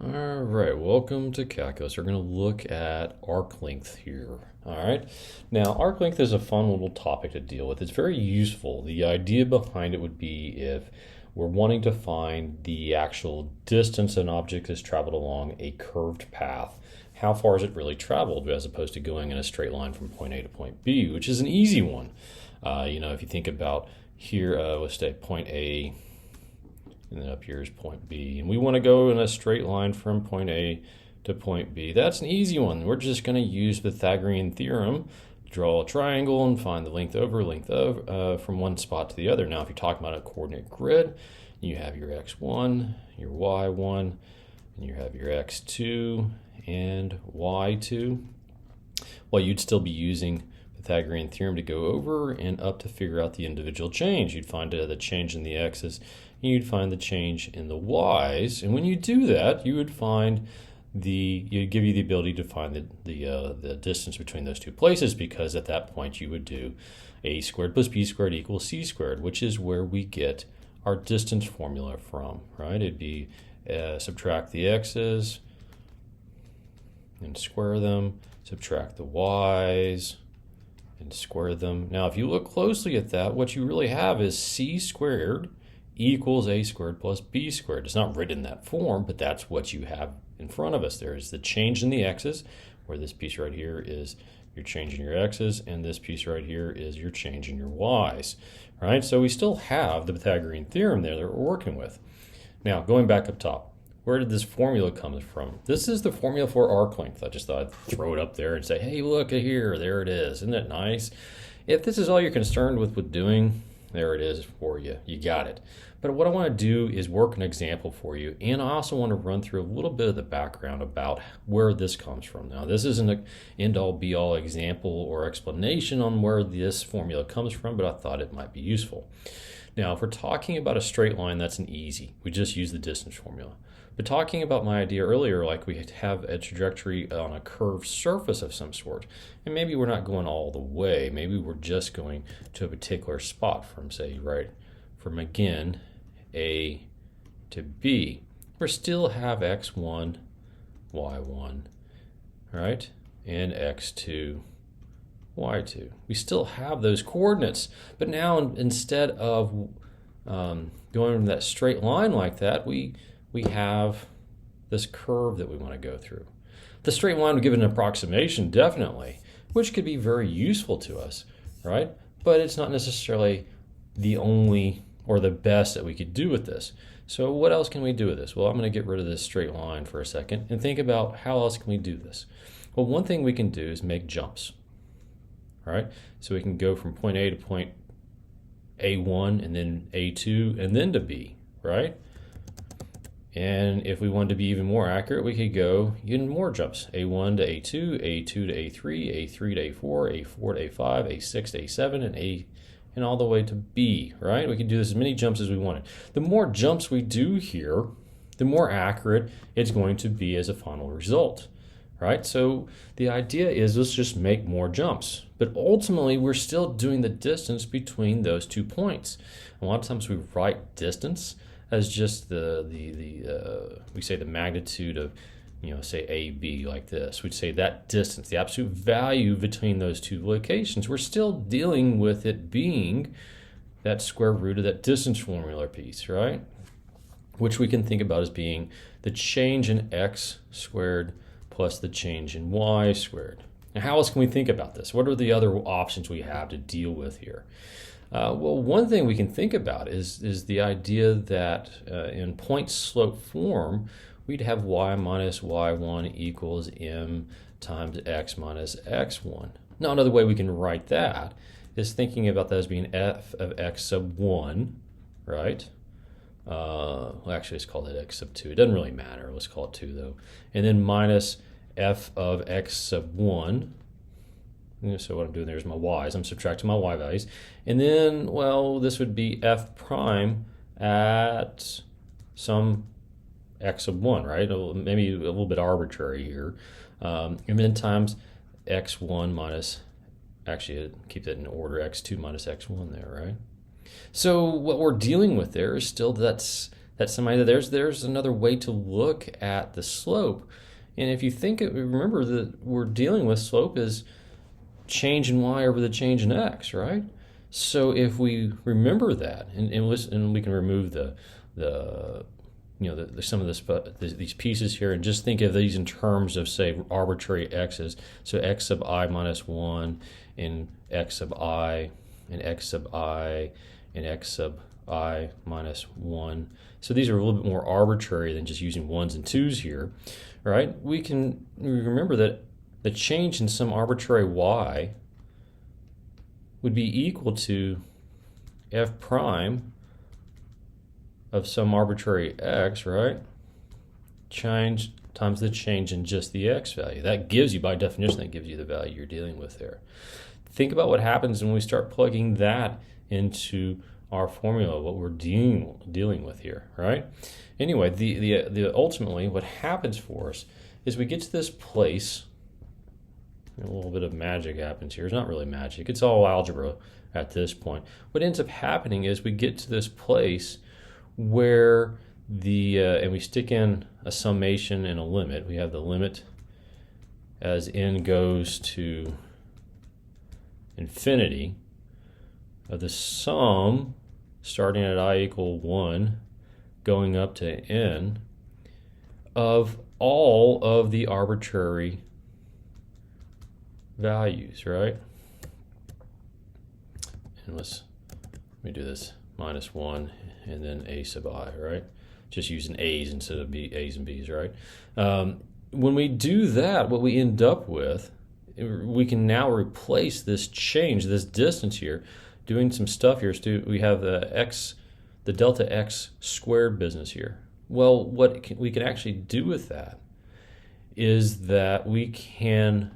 All right, welcome to calculus. We're going to look at arc length here. All right, now arc length is a fun little topic to deal with. It's very useful. The idea behind it would be if we're wanting to find the actual distance an object has traveled along a curved path. How far has it really traveled as opposed to going in a straight line from point A to point B, which is an easy one. If you think about here, let's say point A, and then up here is point B. And we want to go in a straight line from point A to point B. That's an easy one. We're just going to use Pythagorean theorem, draw a triangle and find the length over from one spot to the other. Now, if you're talking about a coordinate grid, you have your x1, your y1, and you have your x2 and y2. Well, you'd still be using Pythagorean theorem to go over and up to figure out the individual change. You'd find the change in the x's, and you'd find the change in the y's. And when you do that, you would find you'd give you the ability to find the distance between those two places, because at that point you would do a squared plus b squared equals c squared, which is where we get our distance formula from, right? It'd be subtract the x's and square them, subtract the y's and square them. Now, if you look closely at that, what you really have is c squared equals a squared plus b squared. It's not written in that form, but that's what you have in front of us. There is the change in the x's, where this piece right here is your change in your x's, and this piece right here is your change in your y's, right? So we still have the Pythagorean theorem there that we're working with. Now, going back up top, where did this formula come from? This is the formula for arc length. I just thought I'd throw it up there and say, hey, look at here, there it is. Isn't that nice? If this is all you're concerned with doing, there it is for you. You got it. But what I want to do is work an example for you, and I also want to run through a little bit of the background about where this comes from. Now, this isn't an end-all be-all example or explanation on where this formula comes from, but I thought it might be useful. Now, if we're talking about a straight line, that's an easy. We just use the distance formula. But talking about my idea earlier, like we have a trajectory on a curved surface of some sort, and maybe we're not going all the way. Maybe we're just going to a particular spot from again, A to B. We still have x1, y1, right? And x2, y2. We still have those coordinates, but now instead of going that straight line like that, we have this curve that we want to go through. The straight line would give an approximation, definitely, which could be very useful to us, right? But it's not necessarily the only or the best that we could do with this. So what else can we do with this? Well, I'm going to get rid of this straight line for a second and think about how else can we do this. Well, one thing we can do is make jumps, all right? So we can go from point A to point A1 and then A2 and then to B, right? And if we wanted to be even more accurate, we could go even more jumps. A1 to A2, A2 to A3, A3 to A4, A4 to A5, A6 to A7, and all the way to B, right? We can do this as many jumps as we wanted. The more jumps we do here, the more accurate it's going to be as a final result, right? So the idea is let's just make more jumps. But ultimately, we're still doing the distance between those 2 points. A lot of times we write distance as just we say the magnitude of, say AB like this. We'd say that distance, the absolute value between those two locations. We're still dealing with it being that square root of that distance formula piece, right? Which we can think about as being the change in x squared plus the change in y squared. Now, how else can we think about this? What are the other options we have to deal with here? Well, one thing we can think about is the idea that in point slope form, we'd have y minus y1 equals m times x minus x1. Now, another way we can write that is thinking about that as being f of x sub 1, right? Well, actually, let's call it x sub 2. It doesn't really matter. Let's call it 2, though. And then minus f of x sub 1. So what I'm doing there is my y's. I'm subtracting my y values. And then, well, this would be f prime at some x sub 1, right? Maybe a little bit arbitrary here. And then times x1 minus, actually, keep that in order, x2 minus x1 there, right? So what we're dealing with there is still that That's somebody there's another way to look at the slope. And if you remember that we're dealing with slope is change in y over the change in x, right? So if we remember that, and we can remove some of these pieces here, and just think of these in terms of, say, arbitrary x's. So x sub I minus 1, and x sub I, and x sub I, and x sub I minus 1. So these are a little bit more arbitrary than just using 1s and 2s here, right? We can remember that the change in some arbitrary y would be equal to f prime of some arbitrary x, right? Change times the change in just the x value. That gives you, by definition, that gives you the value you're dealing with there. Think about what happens when we start plugging that into our formula, what we're dealing with here, right? Anyway, the ultimately what happens for us is we get to this place. A little bit of magic happens here. It's not really magic. It's all algebra at this point. What ends up happening is we get to this place where and we stick in a summation and a limit. We have the limit as n goes to infinity of the sum starting at I equal 1 going up to n of all of the arbitrary values, right? And let me do this minus 1 and then a sub I, right? Just using a's instead of a's and b's, right? When we do that, what we end up with, we can now replace this change, this distance here, doing some stuff here. So we have the delta x squared business here. Well, what we can actually do with that is that we can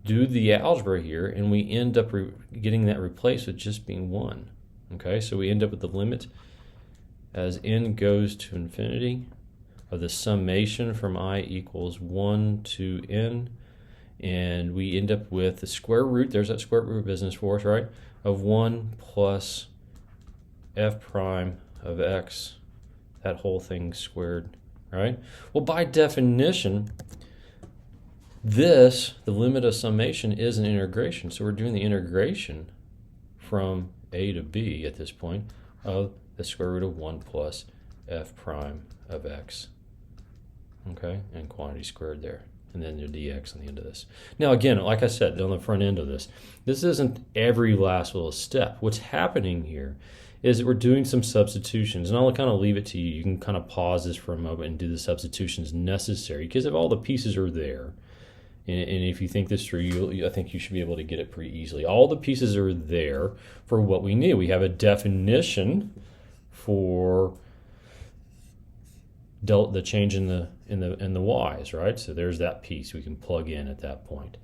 do the algebra here, and we end up getting that replaced with just being 1. Okay, so we end up with the limit as n goes to infinity of the summation from I equals 1 to n, and we end up with the square root, there's that square root business for us, right, of 1 plus f prime of x, that whole thing squared, right? Well, by definition, the limit of summation is an integration. So we're doing the integration from a to b at this point of the square root of 1 plus f prime of x. Okay, and quantity squared there. And then the dx on the end of this. Now again, like I said, on the front end of this isn't every last little step. What's happening here is that we're doing some substitutions, and I'll kind of leave it to you. You can kind of pause this for a moment and do the substitutions necessary, because if all the pieces are there, and if you think this through, I think you should be able to get it pretty easily. All the pieces are there for what we need. We have a definition for the change in the y's, right? So there's that piece we can plug in at that point.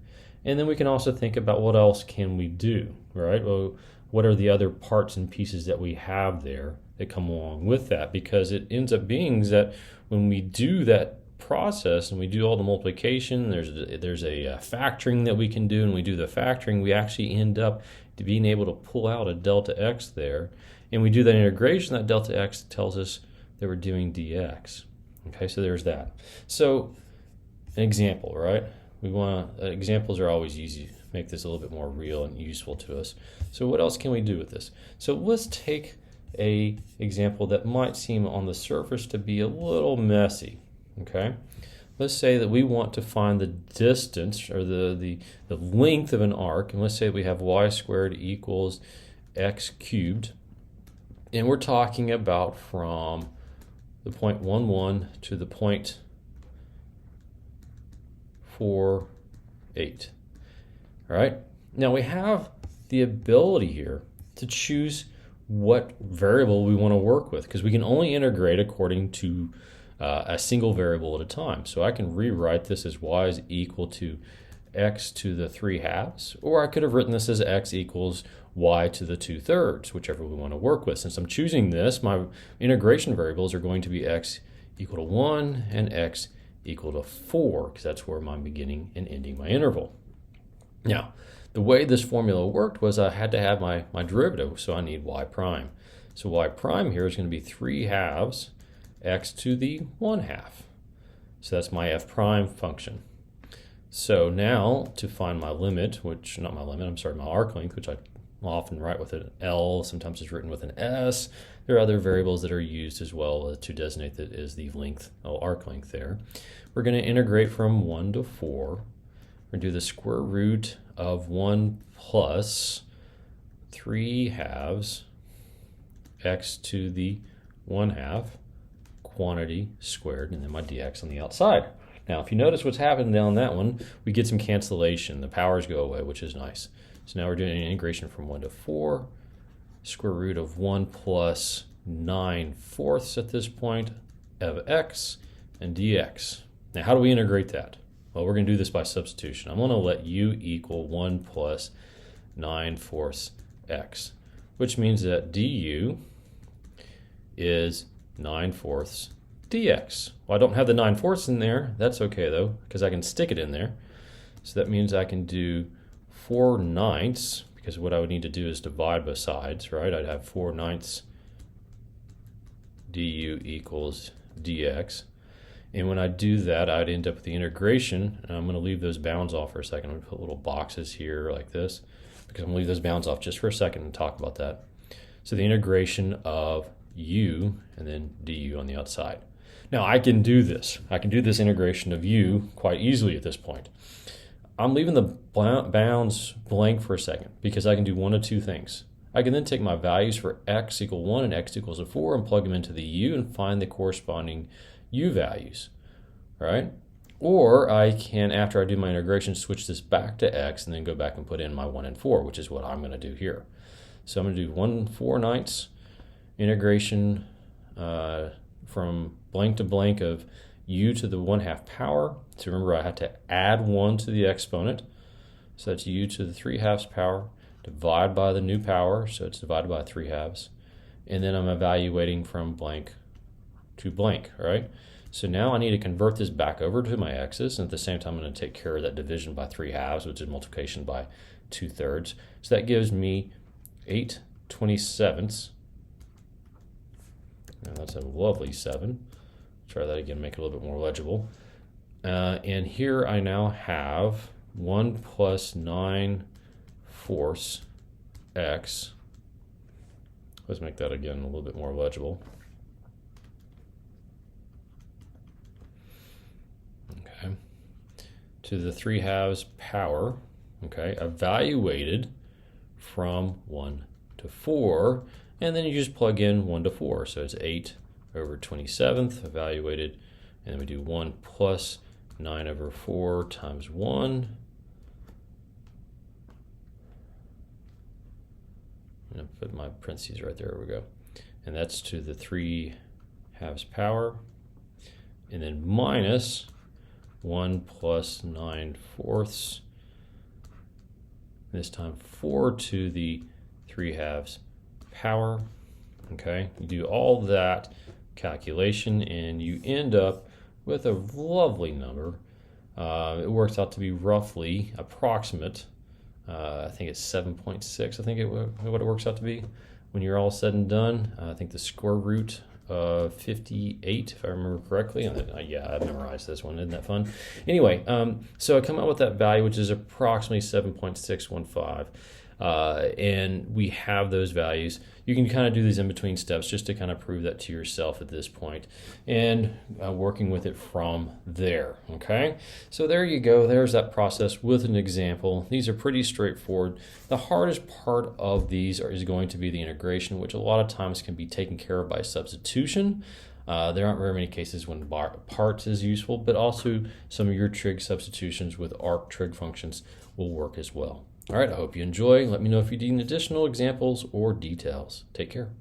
And then we can also think about what else can we do, right? Well, what are the other parts and pieces that we have there that come along with that? Because it ends up being that when we do that process and we do all the multiplication, there's a factoring that we can do, and we do the factoring, we actually end up to being able to pull out a delta x there, and we do that integration. That delta x tells us that we're doing dx. Okay, so there's that. So an example, right? Examples are always easy to make this a little bit more real and useful to us. So what else can we do with this? So let's take a example that might seem on the surface to be a little messy. Okay, let's say that we want to find the distance or the length of an arc, and let's say we have y squared equals x cubed, and we're talking about from the point 1, 1 to the point 4, 8. All right, now we have the ability here to choose what variable we want to work with, because we can only integrate according to a single variable at a time. So I can rewrite this as y is equal to x to the 3/2, or I could have written this as x equals y to the 2/3, whichever we want to work with. Since I'm choosing this, my integration variables are going to be x equal to 1 and x equal to 4, because that's where I'm beginning and ending my interval. Now, the way this formula worked was I had to have my derivative, so I need y prime. So y prime here is going to be 3/2 x to the 1/2. So that's my f prime function. So now to find my limit, which, not my limit, I'm sorry, my arc length, which I often write with an L, sometimes it's written with an S. There are other variables that are used as well to designate that is the length, arc length there. We're going to integrate from 1 to 4. We're going to do the square root of 1 plus 3/2 x to the 1/2 quantity squared, and then my dx on the outside. Now, if you notice what's happening down that one, we get some cancellation. The powers go away, which is nice. So now we're doing an integration from 1 to 4, square root of 1 plus 9/4 at this point of x and dx. Now, how do we integrate that? Well, we're going to do this by substitution. I'm going to let u equal 1 plus 9/4 x, which means that du is 9/4 dx. Well, I don't have the 9/4 in there. That's okay, though, because I can stick it in there. So that means I can do 4/9, because what I would need to do is divide both sides, right? I'd have 4/9 du equals dx. And when I do that, I'd end up with the integration. And I'm going to leave those bounds off for a second. I'm going to put little boxes here like this, because I'm going to leave those bounds off just for a second and talk about that. So the integration of u and then du on the outside. Now I can do this. I can do this integration of u quite easily at this point. I'm leaving the bounds blank for a second because I can do one of two things. I can then take my values for x equal 1 and x equals 4 and plug them into the u and find the corresponding u values, right? Or I can, after I do my integration, switch this back to x and then go back and put in my 1 and 4, which is what I'm going to do here. So I'm going to do 1 4/9 integration from blank to blank of u to the 1/2 power. So remember, I had to add 1 to the exponent. So that's u to the 3/2 power, divide by the new power, so it's divided by 3/2. And then I'm evaluating from blank to blank, all right? So now I need to convert this back over to my x's, and at the same time I'm going to take care of that division by 3/2, which is multiplication by 2/3. So that gives me 8/27. And that's a lovely 7. Try that again, make it a little bit more legible. And here I now have 1 plus 9/4 x. Let's make that again a little bit more legible. Okay. To the 3/2 power, okay, evaluated from 1 to 4, and then you just plug in 1 to 4. So it's 8/27 evaluated, and then we do 1 plus 9/4 times 1. I'm going to put my parentheses right there. There we go. And that's to the 3/2 power, and then minus 1 plus 9/4. This time 4 to the 3/2 power. Okay, you do all that calculation and you end up with a lovely number. It works out to be roughly approximate. I think it's 7.6. I think what it works out to be when you're all said and done. I think the square root of 58, if I remember correctly. And then, yeah, I memorized this one. Isn't that fun? Anyway, so I come out with that value, which is approximately 7.615. And we have those values. You can kind of do these in between steps just to kind of prove that to yourself at this point, and working with it from there. Okay, so there you go. There's that process with an example. These are pretty straightforward. The hardest part of these is going to be the integration, which a lot of times can be taken care of by substitution. There aren't very many cases when parts is useful, but also some of your trig substitutions with arc trig functions will work as well. All right, I hope you enjoy. Let me know if you need additional examples or details. Take care.